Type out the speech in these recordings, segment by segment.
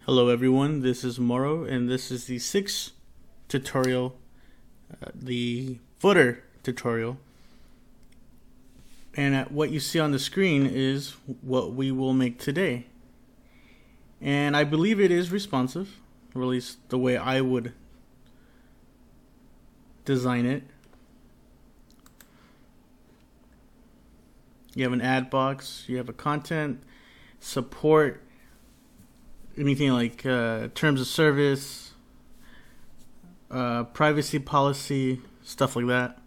Hello everyone, this is Moro and this is the sixth tutorial, the footer tutorial. And what you see on the screen is what we will make today. And I believe it is responsive, or at least the way I would design it. You have an ad box, you have a content, support, anything like terms of service, privacy policy, stuff like that.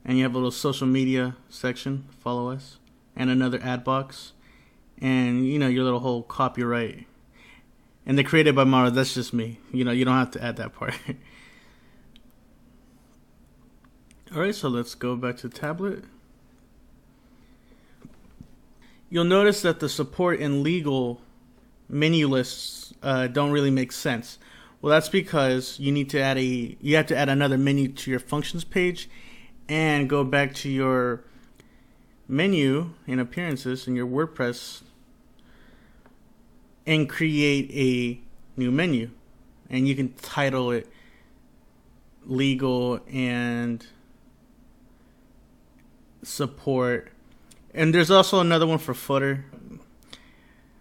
And you have a little social media section, follow us, and another ad box, and your little whole copyright. And they're created by Mara. That's just me. You don't have to add that part. Alright, so let's go back to the tablet. You'll notice that the support and legal menu lists don't really make sense. Well, that's because you have to add another menu to your functions page and go back to your menu in appearances in your WordPress and create a new menu, and you can title it legal and support. And there's also another one for footer.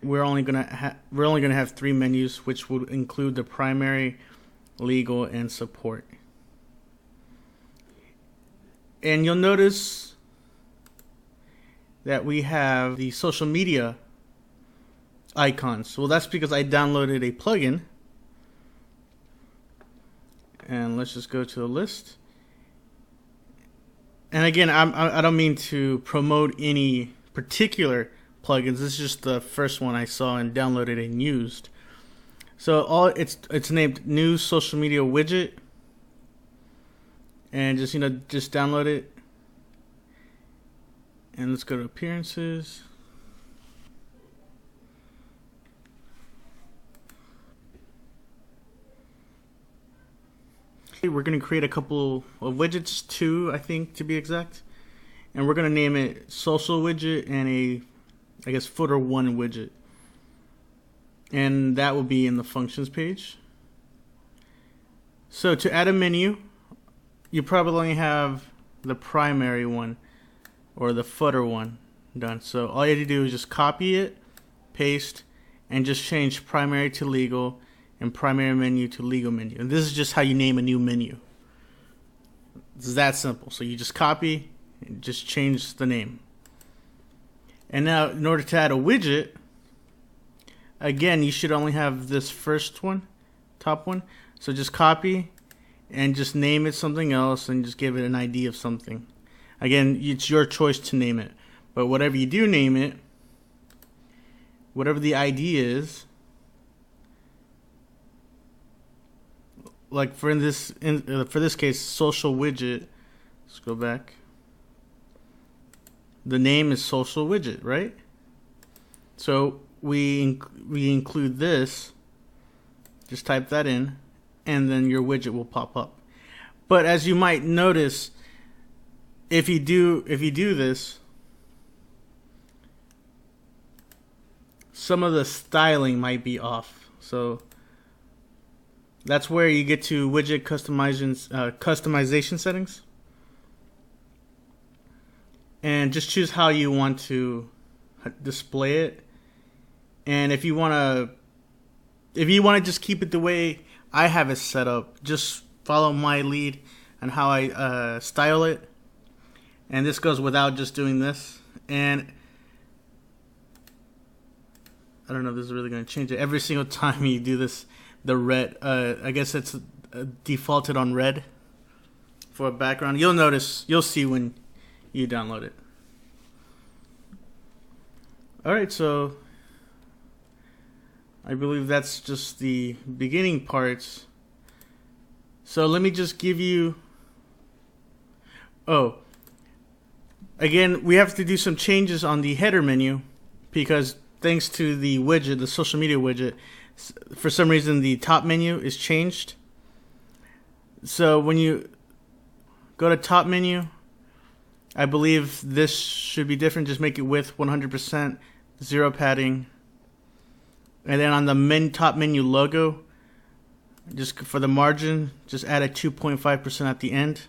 We're only gonna have three menus, which would include the primary, legal, and support. And you'll notice that we have the social media icons. Well, that's because I downloaded a plugin. And let's just go to the list. And again, I don't mean to promote any particular plugins. This is just the first one I saw and downloaded and used. So it's named New Social Media Widget, and just download it. And let's go to appearances. We're going to create a couple of widgets, 2 I think to be exact, and we're going to name it Social Widget and Footer 1 widget, and that will be in the functions page. So to add a menu, you probably only have the primary one or the footer one done. So all you have to do is just copy it, paste, and just change primary to legal and primary menu to legal menu. And this is just how you name a new menu. It's that simple. So you just copy and just change the name. And now, in order to add a widget, again, you should only have this first one, top one. So just copy and just name it something else and just give it an ID of something. Again, it's your choice to name it. But whatever you do name it, whatever the ID is, like for this case, social widget. Let's go back. The name is social widget, right? So we include this. Just type that in, and then your widget will pop up. But as you might notice, if you do this, some of the styling might be off. So that's where you get to widget customization settings. And just choose how you want to display it. And if you want to just keep it the way I have it set up, just follow my lead on how I style it. And this goes without just doing this. And I don't know if this is really going to change it. Every single time you do this, the red, I guess it's defaulted on red for a background. You'll see when you download it. Alright, so I believe that's just the beginning parts. So let me just give you... again, we have to do some changes on the header menu because thanks to the widget, the social media widget, for some reason the top menu is changed. So when you go to top menu, I believe this should be different. Just make it width 100%, 0 padding, And then on the top menu logo, just for the margin, just add a 2.5% at the end.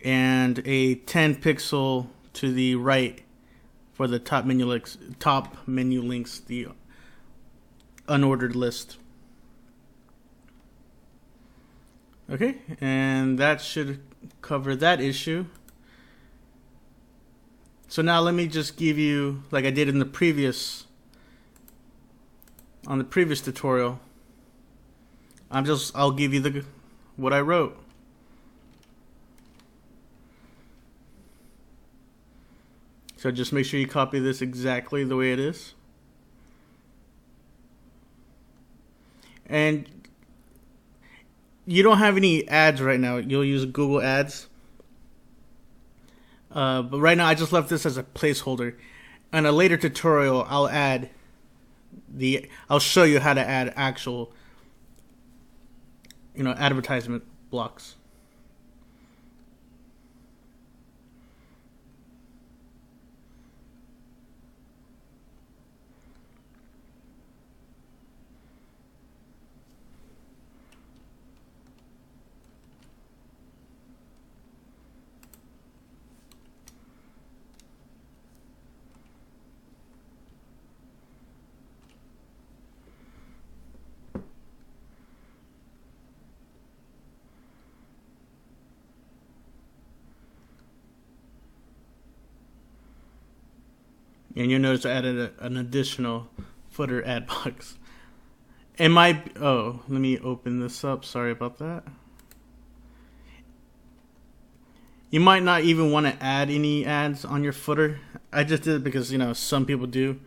And a 10 pixel to the right for the top menu links, the unordered list. Okay, and that should cover that issue. So now let me just give you, like I did in the previous tutorial, I'll give you what I wrote. So just make sure you copy this exactly the way it is. And you don't have any ads right now. You'll use Google Ads. But right now I just left this as a placeholder. In a later tutorial, I'll show you how to add actual, advertisement blocks. And you'll notice I added an additional footer ad box. Let me open this up. Sorry about that. You might not even want to add any ads on your footer. I just did it because, some people do.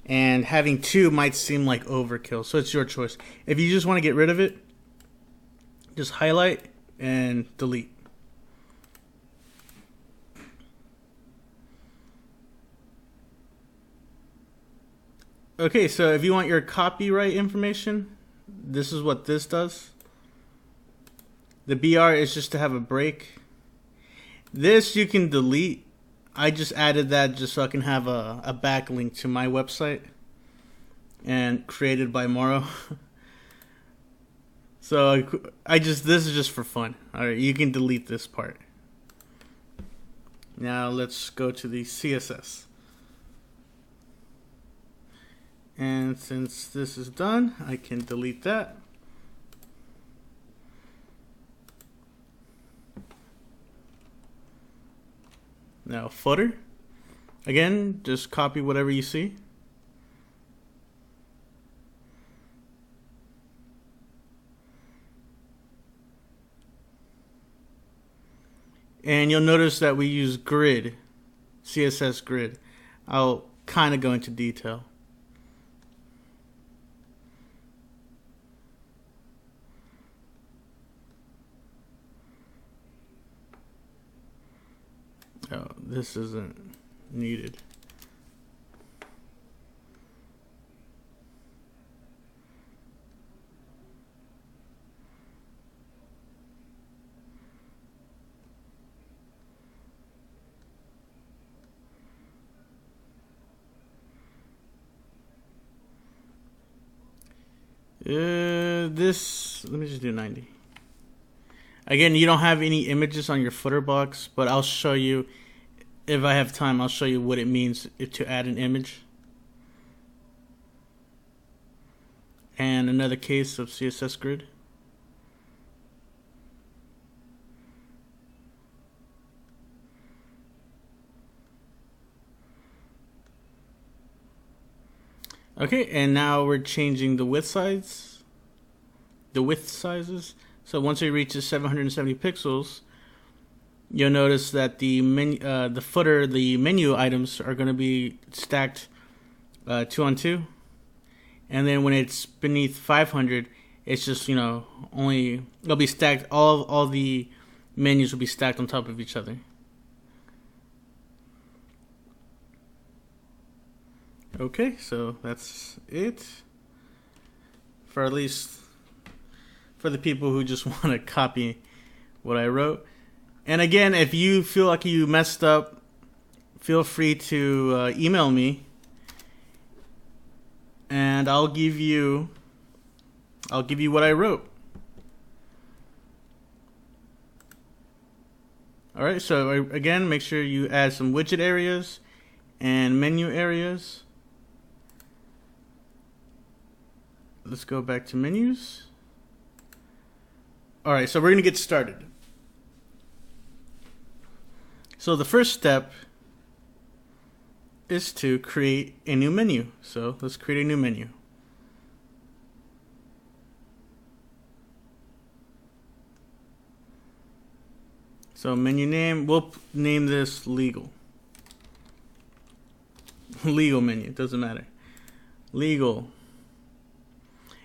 And having two might seem like overkill. So it's your choice. If you just want to get rid of it, just highlight and delete. Okay, so if you want your copyright information, this is what this does. The BR is just to have a break. This you can delete. I just added that just so I can have a backlink to my website, and created by Morrow. So this is just for fun. Alright, you can delete this part. Now let's go to the CSS. And since this is done, I can delete that. Now footer. Again, just copy whatever you see. And you'll notice that we use grid, CSS grid. I'll kind of go into detail. Oh, this isn't needed. Let me just do 90. Again, you don't have any images on your footer box, but I'll show you, if I have time, I'll show you what it means to add an image. And another case of CSS grid. Okay, and now we're changing the width sizes. So once it reaches 770 pixels, you'll notice that the menu items are going to be stacked 2 on 2, and then when it's beneath 500, it's just only it'll be stacked. All the menus will be stacked on top of each other. Okay, so that's it for at least for the people who just want to copy what I wrote. And again, if you feel like you messed up, feel free to email me, and I'll give you what I wrote. All right, so again, make sure you add some widget areas and menu areas. Let's go back to menus. All right, so we're going to get started. So the first step is to create a new menu. So let's create a new menu. So menu name, we'll name this legal. Legal menu, doesn't matter. Legal.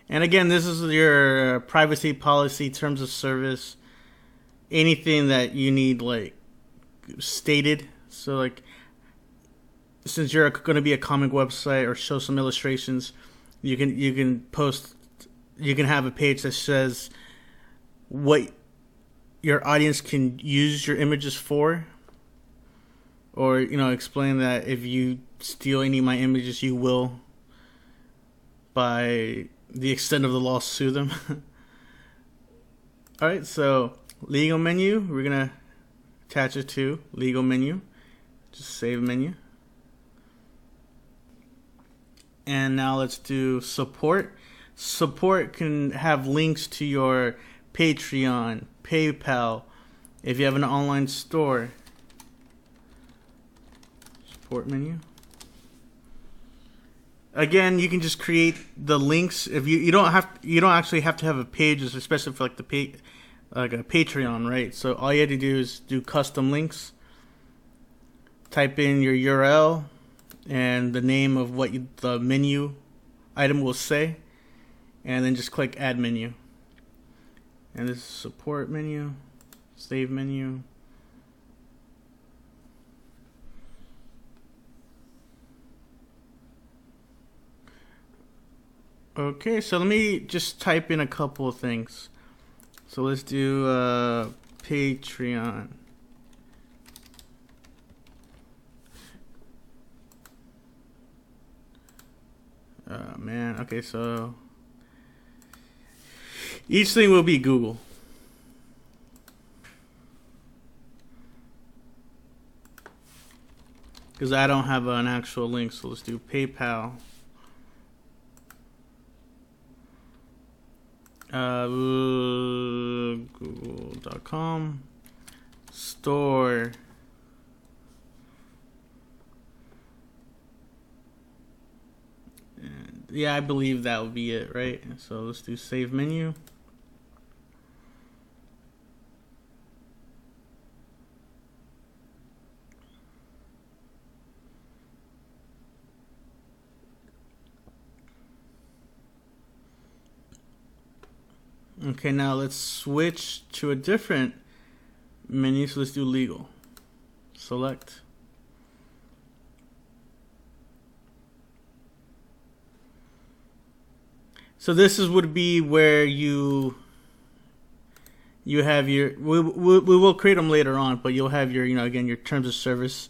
And again, this is your privacy policy, terms of service, anything that you need like stated. So like, since you're going to be a comic website or show some illustrations, you can have a page that says what your audience can use your images for, or explain that if you steal any of my images, you will, by the extent of the law, sue them. All right, so legal menu, we're gonna attach it to legal menu. Just save menu. And now let's do support. Support can have links to your Patreon, PayPal, if you have an online store. Support menu. Again, you can just create the links. If you don't actually have to have a page, especially for like like a Patreon, right? So all you have to do is do custom links. Type in your URL and the name of what the menu item will say, and then just click add menu. And this is support menu, save menu. Okay, so let me just type in a couple of things. So let's do Patreon. Oh man, okay, so each thing will be Google. Because I don't have an actual link, so let's do PayPal. Google.com store. And yeah, I believe that will be it, right? So let's do save menu. Okay, now let's switch to a different menu. So let's do legal. Select. So this would be where you have your. We will create them later on, but you'll have your again your terms of service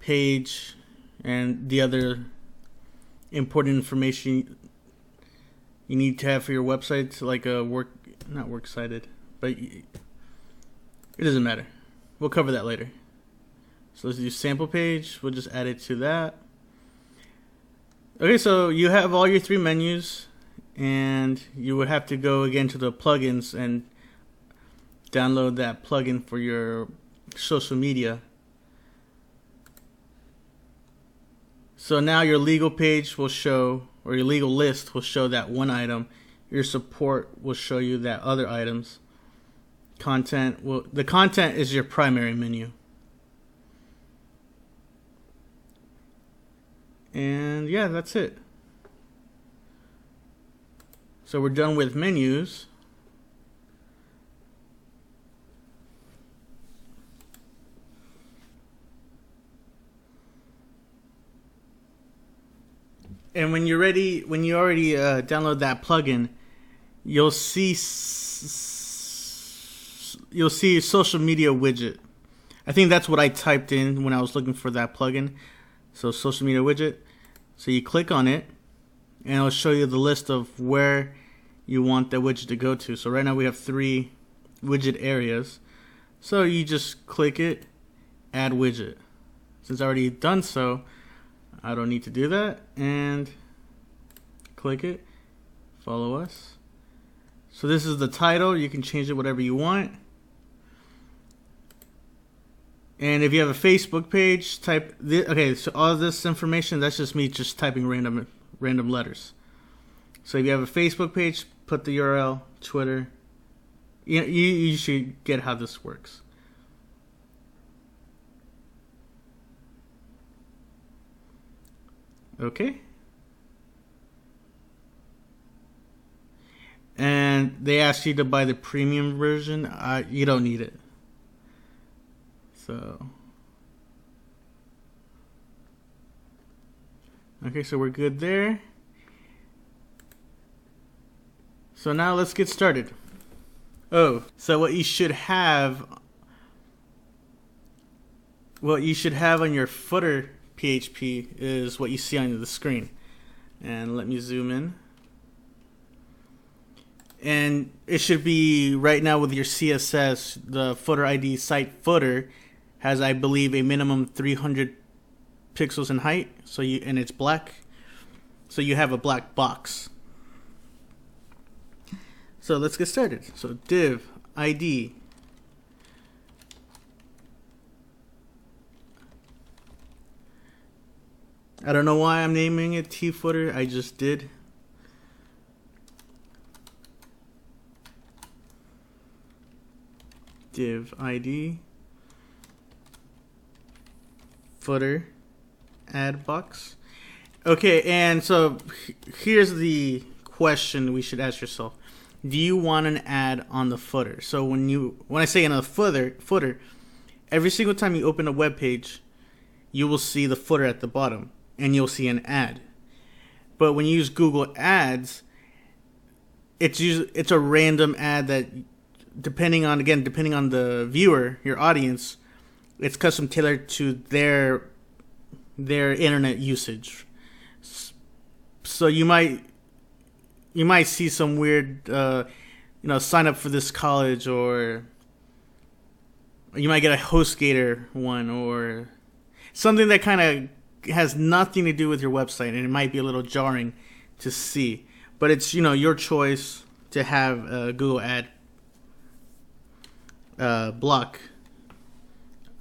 page and the other important information you need to have for your website, like a not works cited, but it doesn't matter. We'll cover that later. So let's do sample page. We'll just add it to that. Okay, so you have all your three menus, and you would have to go again to the plugins and download that plugin for your social media. So now your legal page will show, or your legal list will show that one item. Your support will show you that other items. The content is your primary menu. And yeah, that's it. So we're done with menus. And when you're ready, when you already download that plugin, you'll see social media widget. I think that's what I typed in when I was looking for that plugin. So social media widget. So you click on it, and it'll show you the list of where you want that widget to go to. So right now we have 3 widget areas. So you just click it, add widget. Since I already done so, I don't need to do that, and click it, follow us. So this is the title. You can change it whatever you want. And if you have a Facebook page, type okay, so all of this information, that's just me just typing random letters. So if you have a Facebook page, put the URL, Twitter. You should get how this works. Okay. And they ask you to buy the premium version. You don't need it. So, okay, so we're good there. So now let's get started. Oh, so what you should have on your footer PHP is what you see on the screen. And let me zoom in. And it should be right now with your CSS, the footer ID site footer has, I believe, a minimum 300 pixels in height. So and it's black. So you have a black box. So let's get started. So div ID. I don't know why I'm naming it tfooter. I just did. Div ID. Footer. Add box. Okay, and so here's the question we should ask yourself. Do you want an ad on the footer? So when I say in a footer, every single time you open a web page, you will see the footer at the bottom, and you'll see an ad. But when you use Google Ads, it's a random ad that, depending on the viewer, your audience, it's custom tailored to their internet usage. So you might see some weird, sign up for this college, or you might get a HostGator one, or something that kind of has nothing to do with your website, and it might be a little jarring to see. But it's your choice to have a Google ad block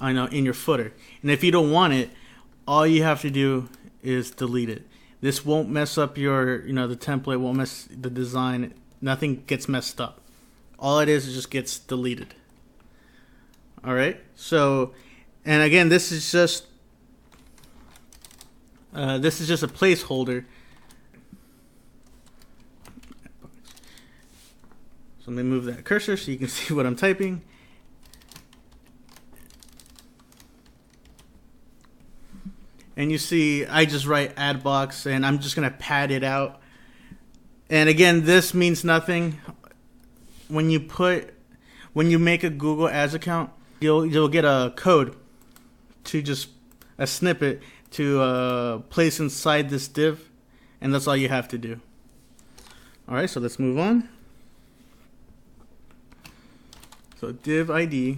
in your footer. And if you don't want it, all you have to do is delete it. This won't mess up your, the template, won't mess the design. Nothing gets messed up. All it is just gets deleted. All right. So, and again, this is just a placeholder. So let me move that cursor so you can see what I'm typing. And you see, I just write add box, and I'm just going to pad it out. And again, this means nothing. When you make a Google Ads account, you'll get a code a snippet to place inside this div, and that's all you have to do. All right, so let's move on. So div ID.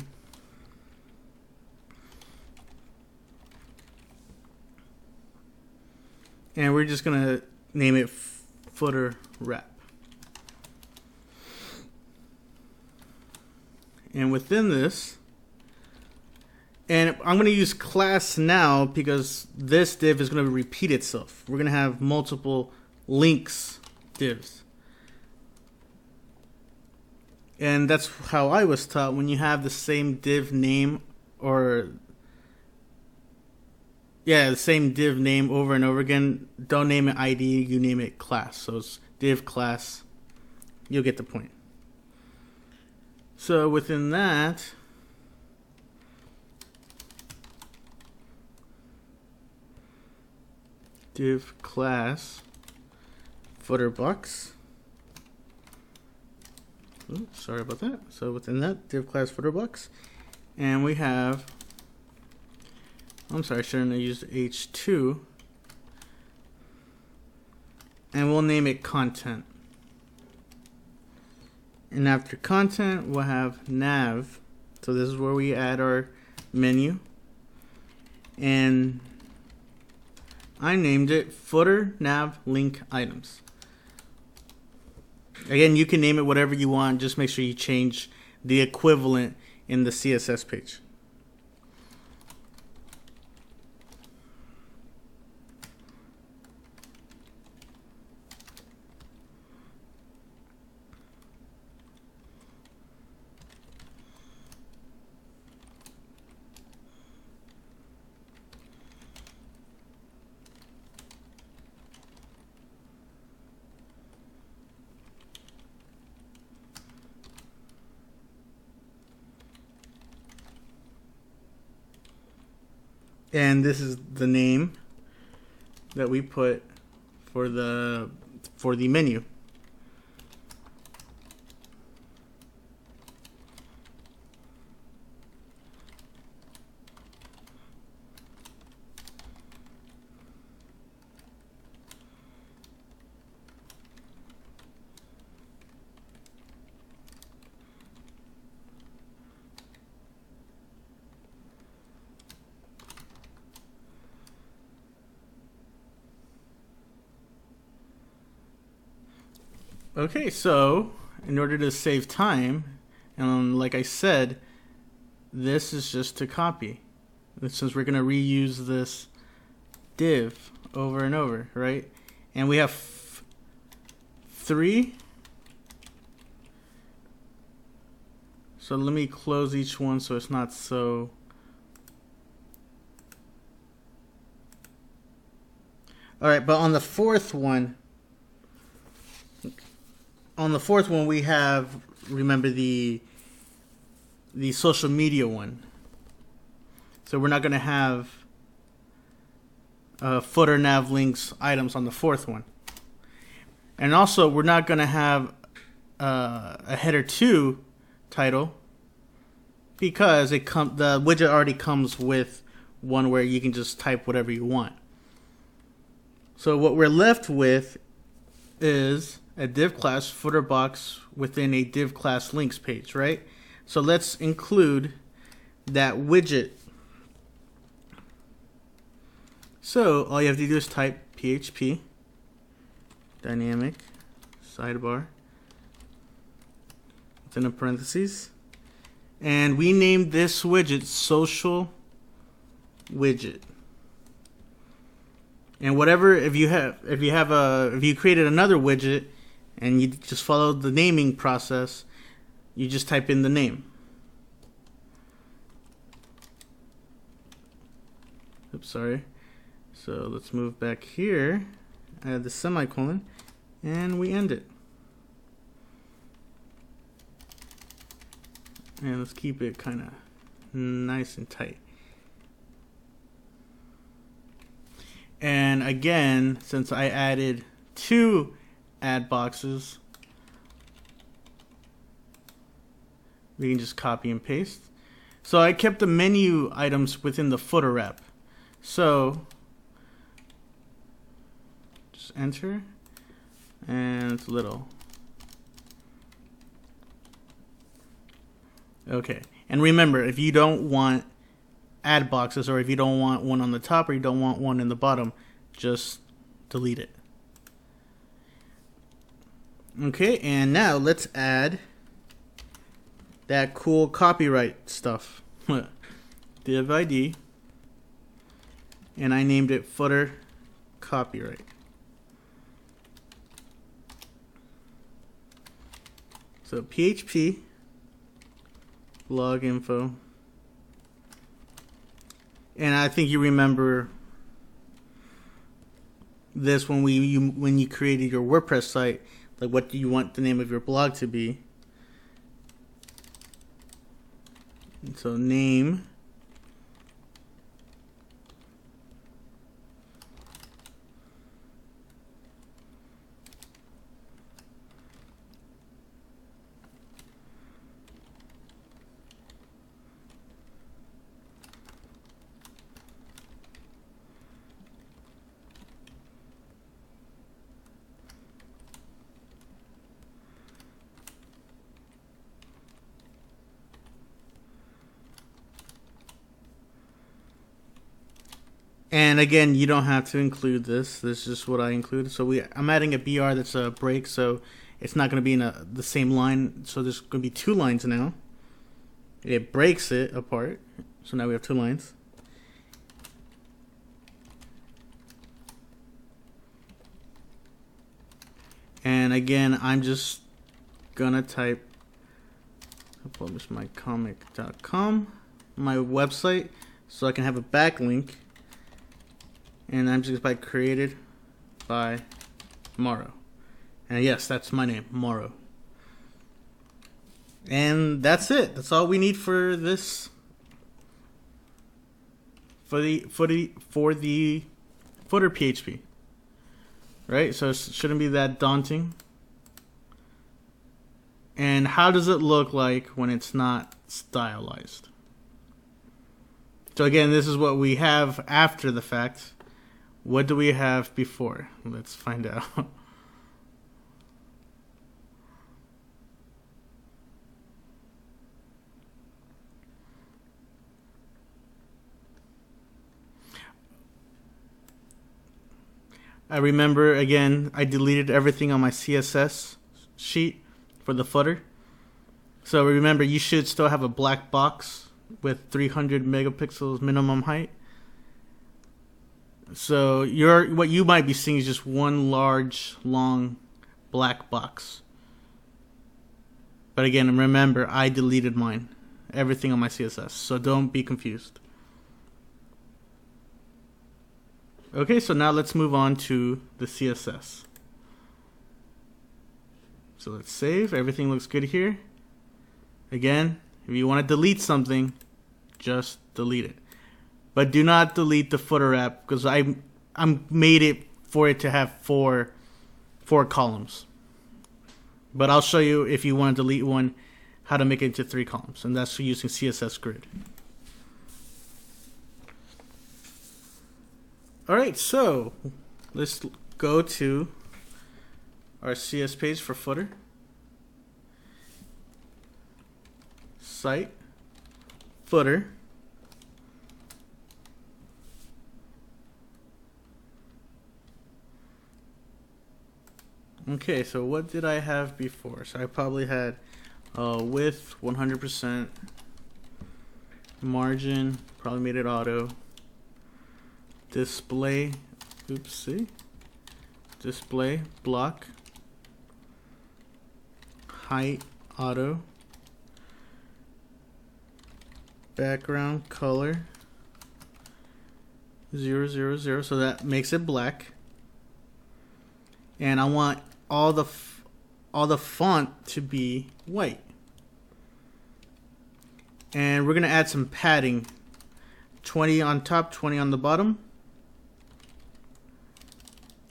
And we're just going to name it footer wrap. And within this, and I'm going to use class now because this div is going to repeat itself. We're going to have multiple links divs. And that's how I was taught. When you have the same div name the same div name over and over again, don't name it ID, you name it class. So it's div class. You'll get the point. So within that, div class footer box. Oops, sorry about that. So within that, div class footer box, and we have, I'm sorry, I shouldn't have used H2. and we'll name it content. And after content, we'll have nav. So this is where we add our menu. And I named it footer nav link items. Again, you can name it whatever you want. Just make sure you change the equivalent in the CSS page. And this is the name that we put for the menu. Okay, so in order to save time, like I said, this is just to copy. Since we're going to reuse this div over and over, right? And we have 3. So let me close each one so it's not so... Alright, but on the fourth one, we have, remember, the social media one. So we're not going to have footer nav links items on the fourth one. And also, we're not going to have a header 2 title because the widget already comes with one where you can just type whatever you want. So what we're left with is a div class footer box within a div class links page, right? So let's include that widget. So all you have to do is type PHP dynamic sidebar within a parentheses, and we named this widget social widget. And whatever, if you created another widget and you just followed the naming process, you just type in the name. Oops, sorry. So let's move back here, add the semicolon, and we end it. And let's keep it kind of nice and tight. And again, since I added 2 add boxes, we can just copy and paste. So I kept the menu items within the footer wrap. So just enter, and it's little. Okay, and remember, if you don't want add boxes, or if you don't want one on the top or you don't want one in the bottom, just delete it. Okay, and now let's add that cool copyright stuff. Div ID, and I named it footer copyright. So PHP blog info. And I think you remember this when you created your WordPress site, like what do you want the name of your blog to be? And so name, And again, you don't have to include this. This is just what I included. So I'm adding a BR that's a break, so it's not going to be in the same line. So there's going to be 2 lines now. It breaks it apart. So now we have 2 lines. And again, I'm just going to type, I'll publish my comic.com, my website, so I can have a backlink. And I'm just by created by Morrow. And yes, that's my name, Morrow. And that's it. That's all we need for this. For the footer PHP. Right? So it shouldn't be that daunting. And how does it look like when it's not stylized? So again, this is what we have after the fact. What do we have before? Let's find out. I remember, again, I deleted everything on my CSS sheet for the footer. So remember, you should still have a black box with 300 megapixels minimum height. So what you might be seeing is just one large, long, black box. But again, remember, I deleted mine. Everything on my CSS. So don't be confused. Okay, so now let's move on to the CSS. So let's save. Everything looks good here. Again, if you want to delete something, just delete it. But do not delete the footer app because I made it for it to have four columns. But I'll show you if you want to delete one, how to make it into 3 columns, and that's using CSS Grid. All right, so let's go to our CS page for footer. Site, footer. Okay, so what did I have before? So I probably had width 100%, margin, probably made it auto, display, display, block, height, auto, background, color, 000, so that makes it black. And I want all the font to be white. And we're gonna add some padding, 20 on top, 20 on the bottom,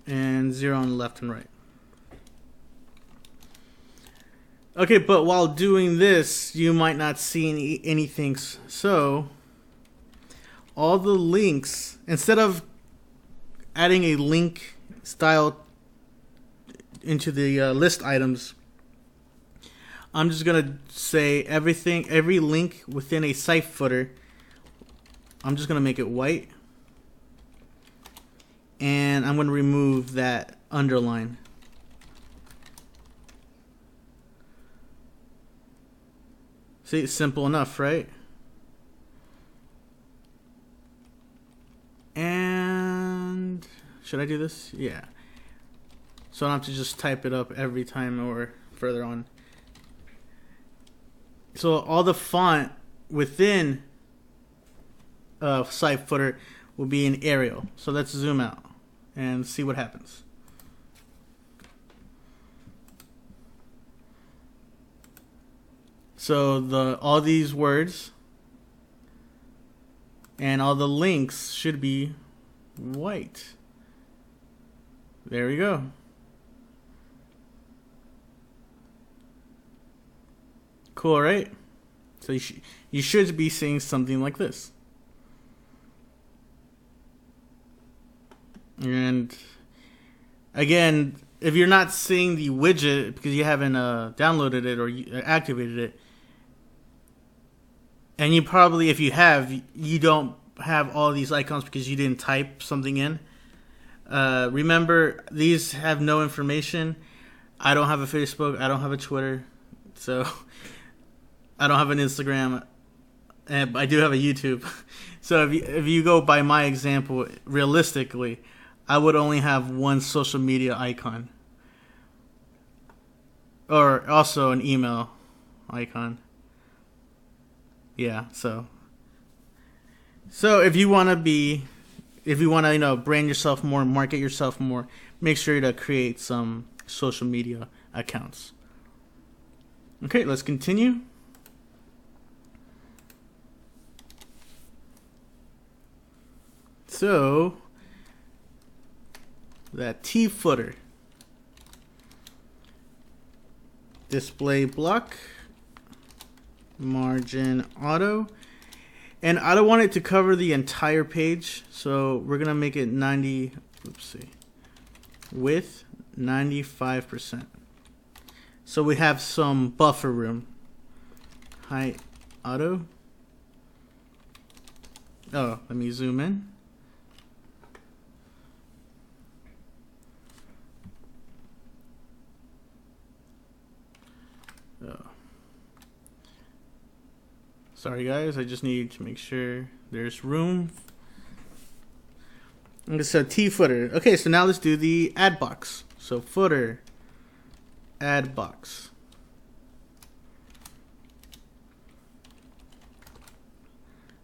and 0 on the left and right. Okay, but while doing this, you might not see anything. So all the links, instead of adding a link style into the list items, I'm just gonna say every link within a site footer, I'm just gonna make it white, and I'm gonna remove that underline. See, it's simple enough, right? And should I do this? Yeah. So I don't have to just type it up every time or further on. So all the font within site footer will be in Arial. So let's zoom out and see what happens. So all these words and all the links should be white. There we go. Cool, right? So you should be seeing something like this. And again, if you're not seeing the widget because you haven't downloaded it or activated it, and you probably, if you have, you don't have all these icons because you didn't type something in. Remember, these have no information. I don't have a Facebook. I don't have a Twitter. So I don't have an Instagram. And I do have a YouTube. So if you go by my example, realistically, I would only have one social media icon. Or also an email icon. Yeah, so if you want to brand yourself more, market yourself more, make sure to create some social media accounts. Okay, let's continue. So that T footer, display block, margin auto, and I don't want it to cover the entire page, so we're gonna make it 90. Width 95%. So we have some buffer room. Height auto. Oh, let me zoom in. Sorry guys, I just need to make sure there's room. Okay, so T footer. Okay, so now let's do the add box. So footer, add box.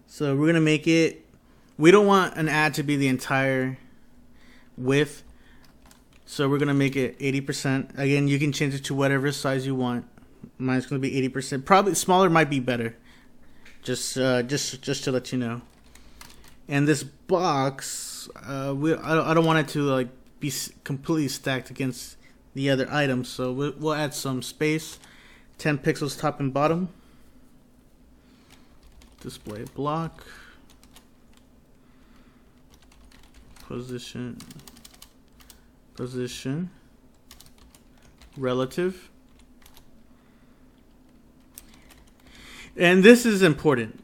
So we're gonna make it, we don't want an ad to be the entire width. So we're gonna make it 80%. Again, you can change it to whatever size you want. Mine's gonna be 80%. Probably smaller might be better. Just to let you know. And this box, I don't want it to like be completely stacked against the other items, so we'll add some space. 10 pixels top and bottom. Display block. Position. Relative. And this is important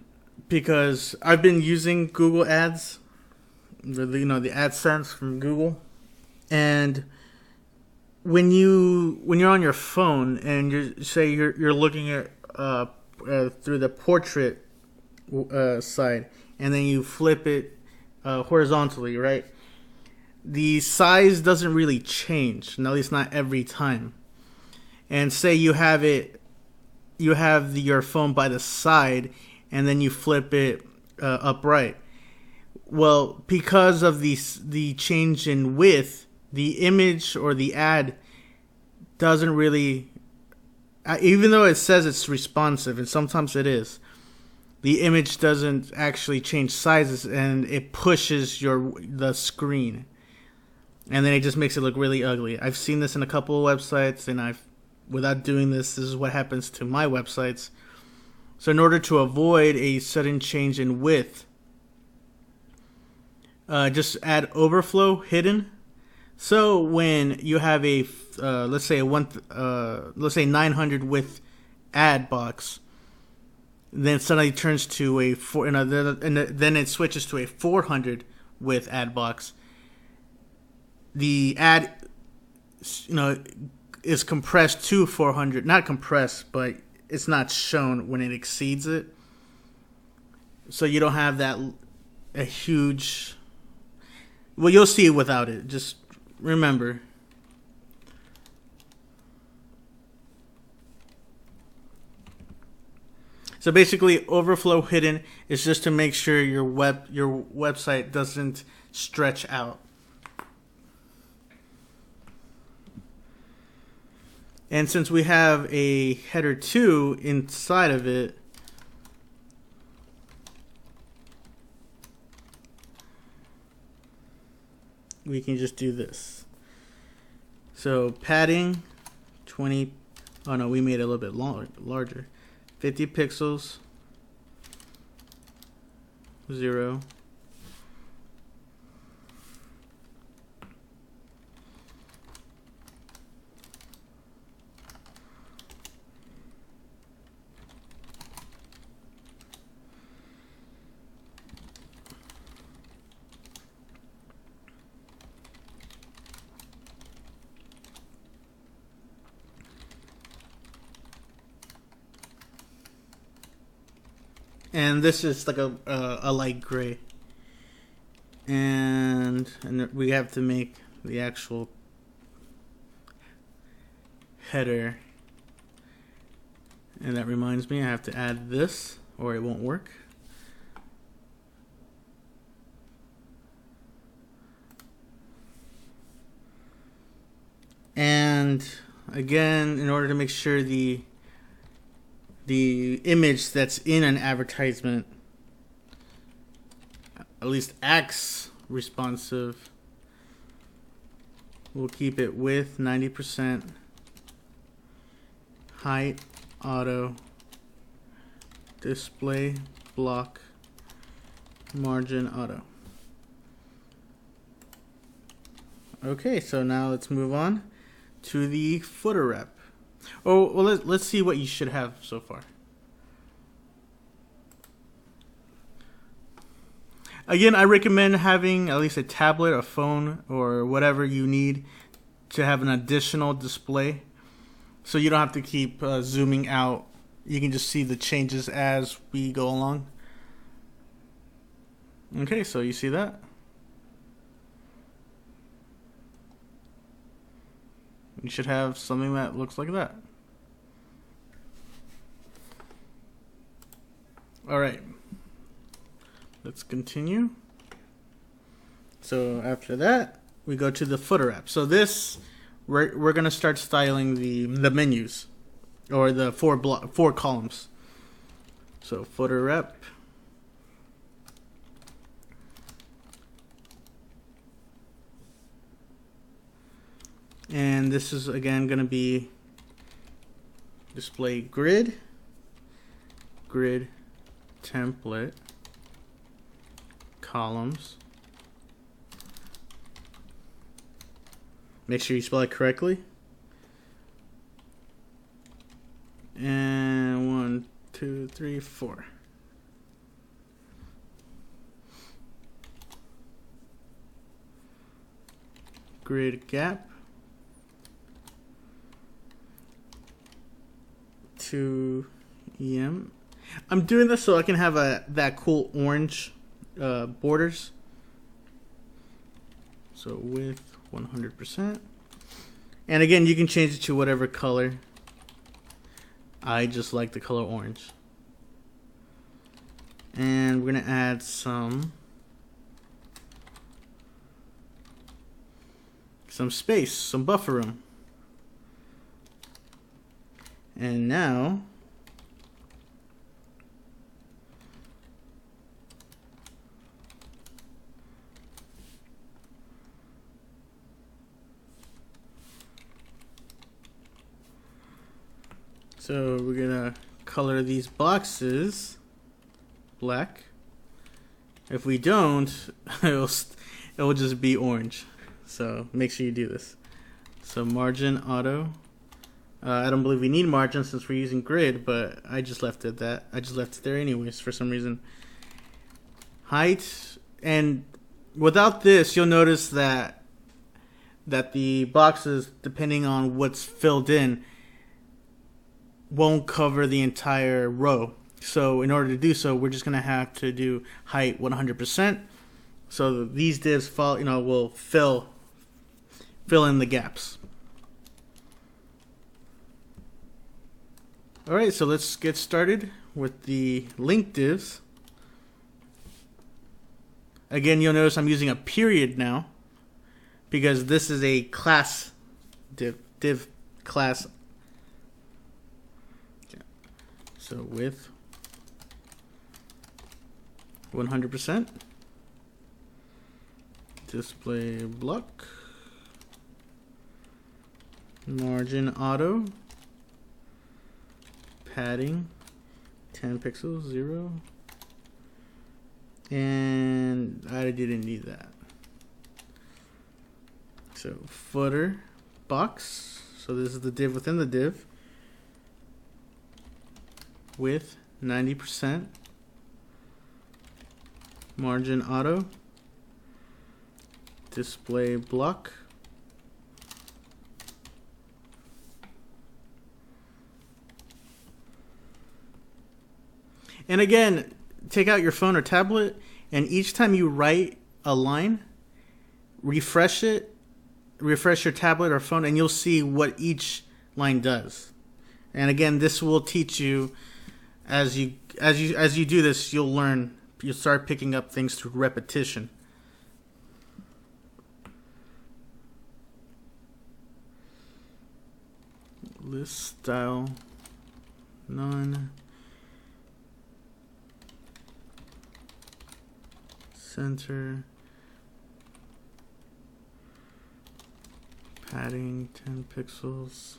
because I've been using Google Ads, the AdSense from Google, and when you're on your phone and you're looking at through the portrait side, and then you flip it horizontally, right? The size doesn't really change, at least not every time. And say you have your phone by the side, and then you flip it upright. Well, because of the change in width, the image or the ad doesn't really, even though it says it's responsive, and sometimes it is, the image doesn't actually change sizes, and it pushes the screen, and then it just makes it look really ugly. I've seen this in a couple of websites, and without doing this is what happens to my websites. So in order to avoid a sudden change in width, just add overflow hidden. So when you have a let's say 900 width ad box, then suddenly turns to then it switches to a 400 width ad box. The ad, is compressed to 400, not compressed, but it's not shown when it exceeds it. So you don't have a huge, well, you'll see it without it. Just remember. So basically, overflow hidden is just to make sure your website doesn't stretch out. And since we have a header 2 inside of it, we can just do this. So padding 20, oh no, we made it a little bit larger. 50 pixels, 0. And this is like a light gray. And we have to make the actual header. And that reminds me, I have to add this or it won't work. And again, in order to make sure the image that's in an advertisement at least acts responsive, we'll keep it width 90%, height auto, display block, margin auto. Okay, so now let's move on to the footer wrap. Oh, well, let's see what you should have so far. Again, I recommend having at least a tablet, a phone, or whatever you need to have an additional display, so you don't have to keep zooming out. You can just see the changes as we go along. Okay, so you see that? You should have something that looks like that. Alright, let's continue. So after that, we go to the footer wrap. So this, we're going to start styling the menus, or the four columns. So footer wrap. And this is again going to be display grid, grid template, columns. Make sure you spell it correctly. And 1, 2, 3, 4. Grid gap. 2 EM. I'm doing this so I can have that cool orange borders. So width 100%. And again, you can change it to whatever color. I just like the color orange. And we're gonna add some space, some buffer room. And now so we're gonna color these boxes black. If we don't, it will just be orange. So make sure you do this. So margin auto. I don't believe we need margin since we're using grid, but I just left it there anyways for some reason. Height, and without this, you'll notice that the boxes, depending on what's filled in, won't cover the entire row. So in order to do so, we're just gonna have to do height 100%. So these divs will fill in the gaps. Alright, so let's get started with the link divs. Again, you'll notice I'm using a period now because this is a class div class. So width 100%. Display block. Margin auto. Padding 10 pixels, 0. And I didn't need that. So footer box. So this is the div within the div. Width 90%. Margin auto. Display block. And again, take out your phone or tablet, and each time you write a line, refresh it, refresh your tablet or phone, and you'll see what each line does. And again, this will teach you as you do this, you'll start picking up things through repetition. List style none, center, padding 10 pixels.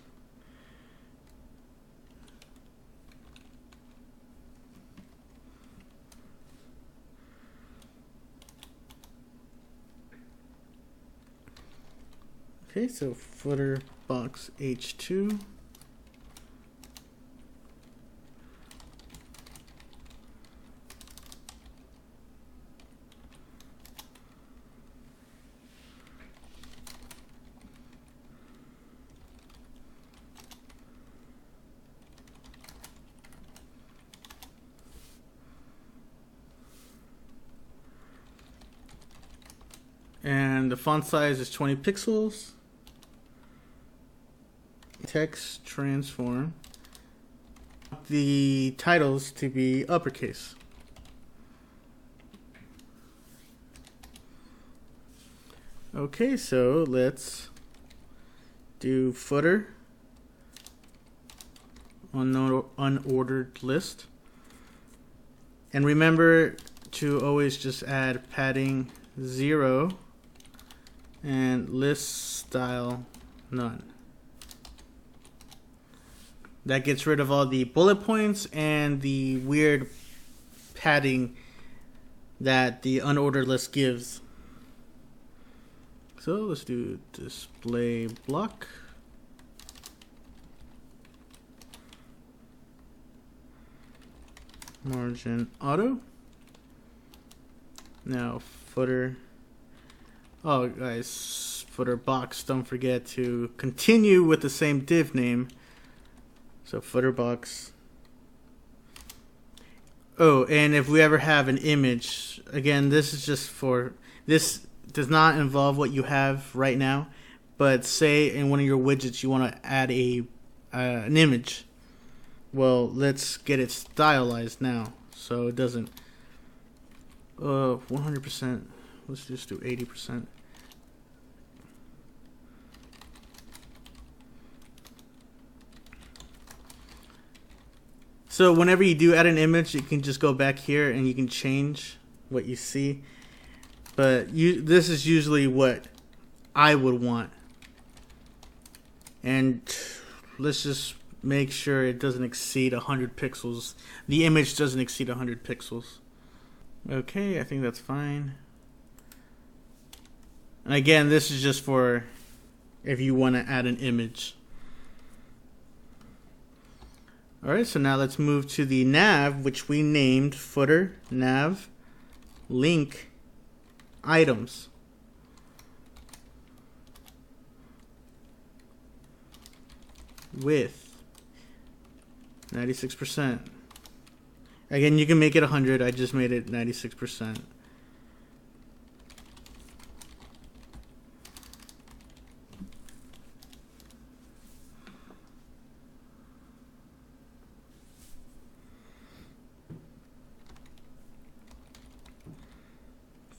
Okay, so footer box H2. And the font size is 20 pixels. Text transform. The titles to be uppercase. Okay, so let's do footer unordered list. And remember to always just add padding 0 and list style none. That gets rid of all the bullet points and the weird padding that the unordered list gives. So let's do display block. Margin auto. Now footer. Oh guys, footer box. Don't forget to continue with the same div name. So footer box. Oh, and if we ever have an image, again, this is just for, this does not involve what you have right now, but say in one of your widgets you want to add an image. Well, let's get it stylized now so it doesn't 100%. Let's just do 80%. So whenever you do add an image, you can just go back here and you can change what you see. But this is usually what I would want. And let's just make sure it doesn't exceed 100 pixels. The image doesn't exceed 100 pixels. Okay, I think that's fine. And again, this is just for if you want to add an image. Alright, so now let's move to the nav, which we named footer nav link items. Width 96%. Again, you can make it 100. I just made it 96%.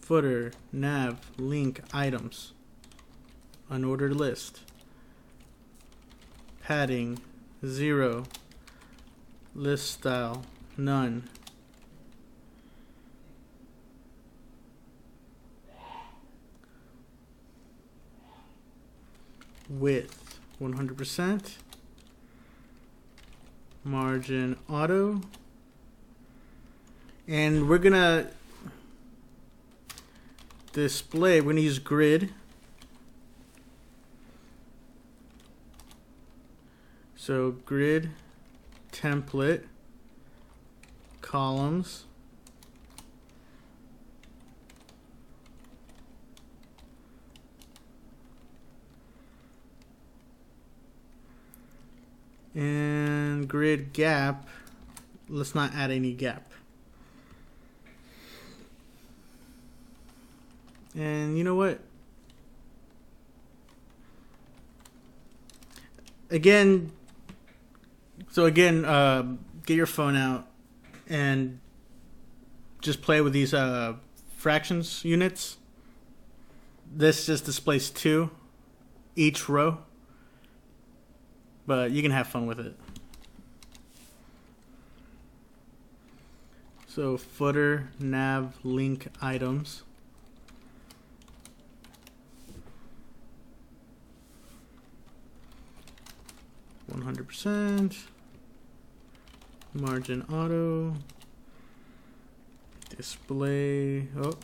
Footer nav link items unordered list, padding 0, list style none, width 100%, margin auto, and we're gonna display, we're going to use grid. So grid template columns and grid gap. Let's not add any gap. And you know what? Again, get your phone out and just play with these fractions units. This just displays 2 each row, but you can have fun with it. So footer, nav, link, items. %, margin auto, display. Oh,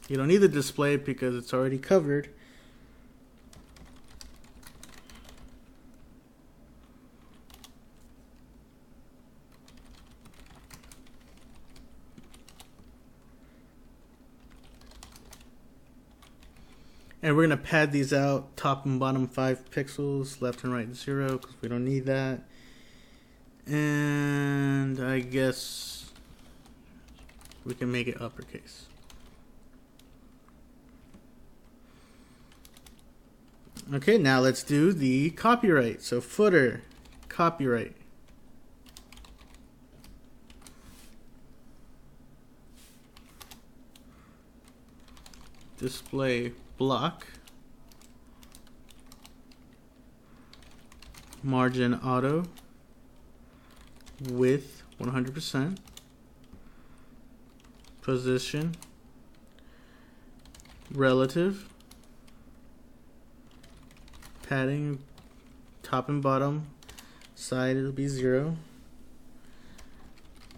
you don't need the display because it's already covered. And we're going to pad these out, top and bottom 5 pixels, left and right 0, because we don't need that. And I guess we can make it uppercase. Okay, now let's do the copyright. So footer, copyright. Display block, margin auto, width 100%, position, relative, padding, top and bottom, side it'll be 0,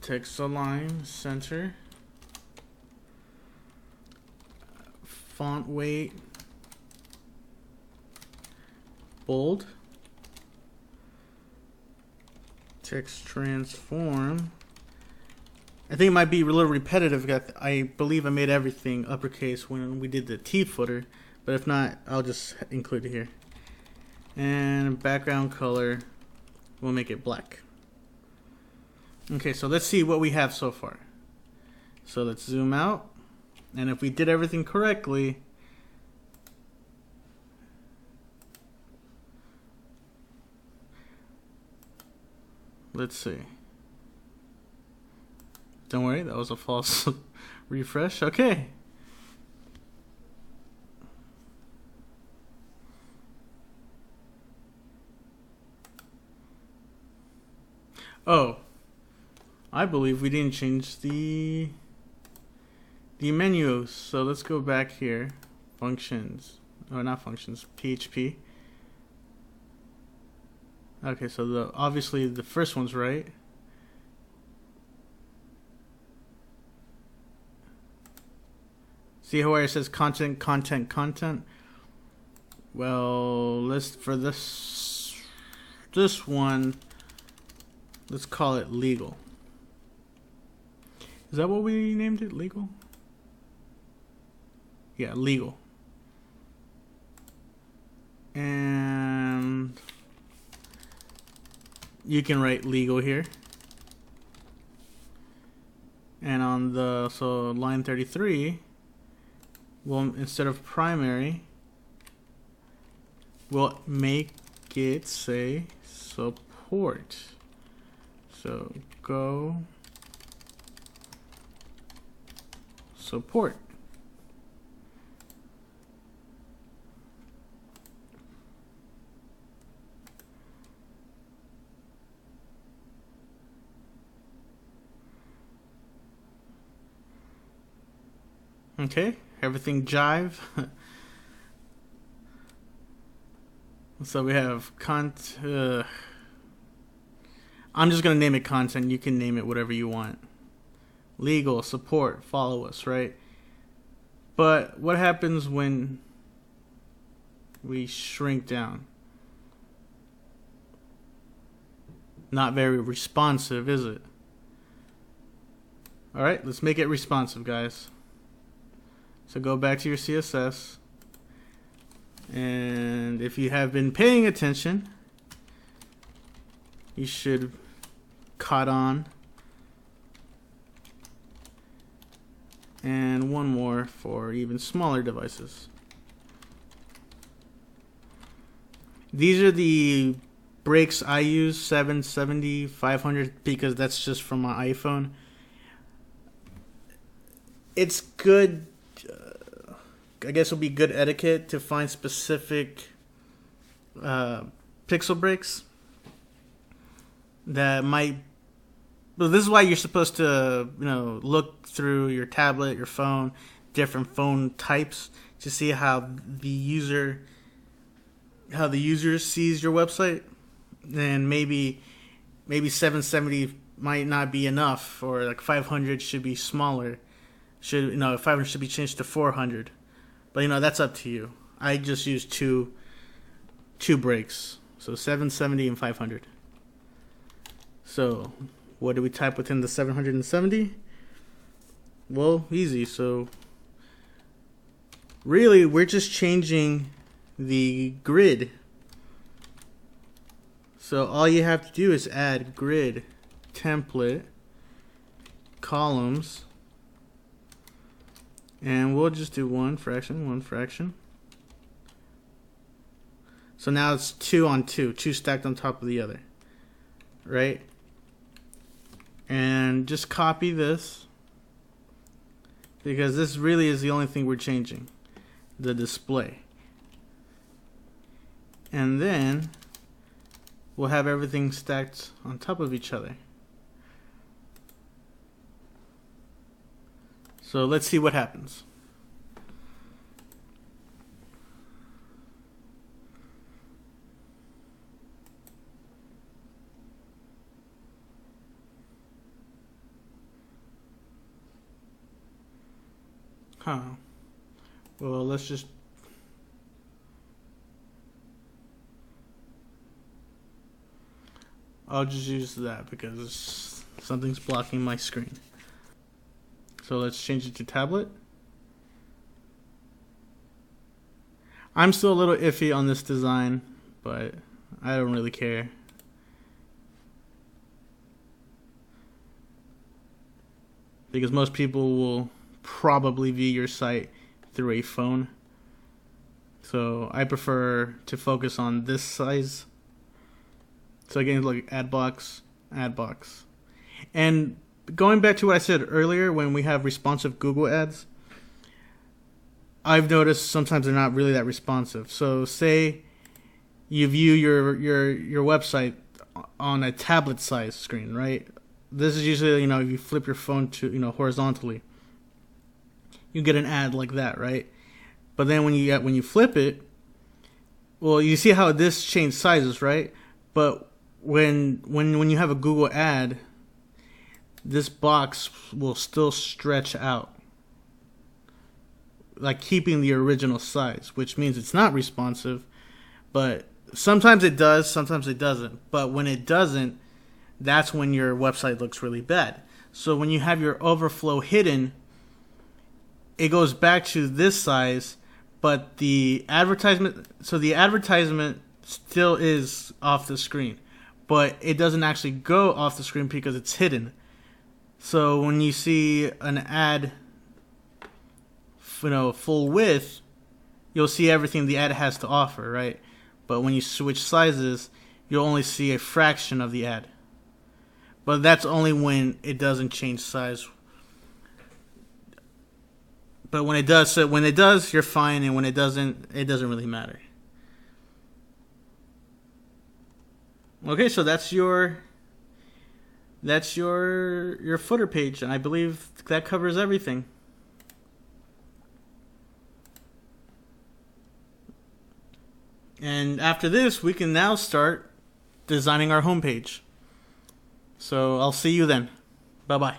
text align, center, font weight, bold, text transform. I think it might be a little repetitive. I believe I made everything uppercase when we did the T footer, but if not, I'll just include it here. And background color, we'll make it black. Okay, so let's see what we have so far. So let's zoom out. And if we did everything correctly, let's see. Don't worry, that was a false refresh. Okay. Oh, I believe we didn't change the menu. So let's go back here. Functions. Oh, not functions. PHP. Okay, so obviously the first one's right. See where it says content, content, content? Well, for this one, let's call it legal. Is that what we named it? Legal? Yeah, legal. And you can write legal here. And on so line 33, well, instead of primary, we'll make it say support. So go support. Okay, everything jive. So we have I'm just gonna name it content. You can name it whatever you want. Legal, support, follow us, right? But what happens when we shrink down? Not very responsive, is it? All right, let's make it responsive, guys. So go back to your CSS. And if you have been paying attention, you should caught on. and one more for even smaller devices. These are the breaks I use, 770, 500, because that's just from my iPhone. It's good, I guess it would be good etiquette to find specific pixel breaks that might. Well, this is why you're supposed to, look through your tablet, your phone, different phone types to see how the user sees your website. And maybe 770 might not be enough, or like 500 should be smaller. 500 should be changed to 400. But that's up to you. I just use two breaks, so 770 and 500. So what do we type within the 770? Well, easy. So really, we're just changing the grid. So all you have to do is add grid template columns, and we'll just do one fraction. So now it's 2 on 2 stacked on top of the other, right? And just copy this, because this really is the only thing we're changing, the display. And then we'll have everything stacked on top of each other. So let's see what happens. Well, let's just. I'll just use that because something's blocking my screen. So let's change it to tablet. I'm still a little iffy on this design, but I don't really care. Because most people will probably view your site through a phone. So I prefer to focus on this size. So again, look, ad box. And going back to what I said earlier, when we have responsive Google ads, I've noticed sometimes they're not really that responsive. So say you view your website on a tablet size screen, right? This is usually, if you flip your phone to, horizontally, you get an ad like that, right? But then when you flip it, well, you see how this changed sizes, right? But when you have a Google ad, this box will still stretch out, like keeping the original size, which means it's not responsive. But sometimes it does, sometimes it doesn't. But when it doesn't, that's when your website looks really bad. So when you have your overflow hidden, it goes back to this size, but the advertisement still is off the screen, but it doesn't actually go off the screen because it's hidden. So when you see an ad, full width, you'll see everything the ad has to offer, right? But when you switch sizes, you'll only see a fraction of the ad. But that's only when it doesn't change size. But when it does, you're fine, and when it doesn't really matter. Okay, so that's your footer page, and I believe that covers everything. And after this, we can now start designing our homepage. So I'll see you then. Bye-bye.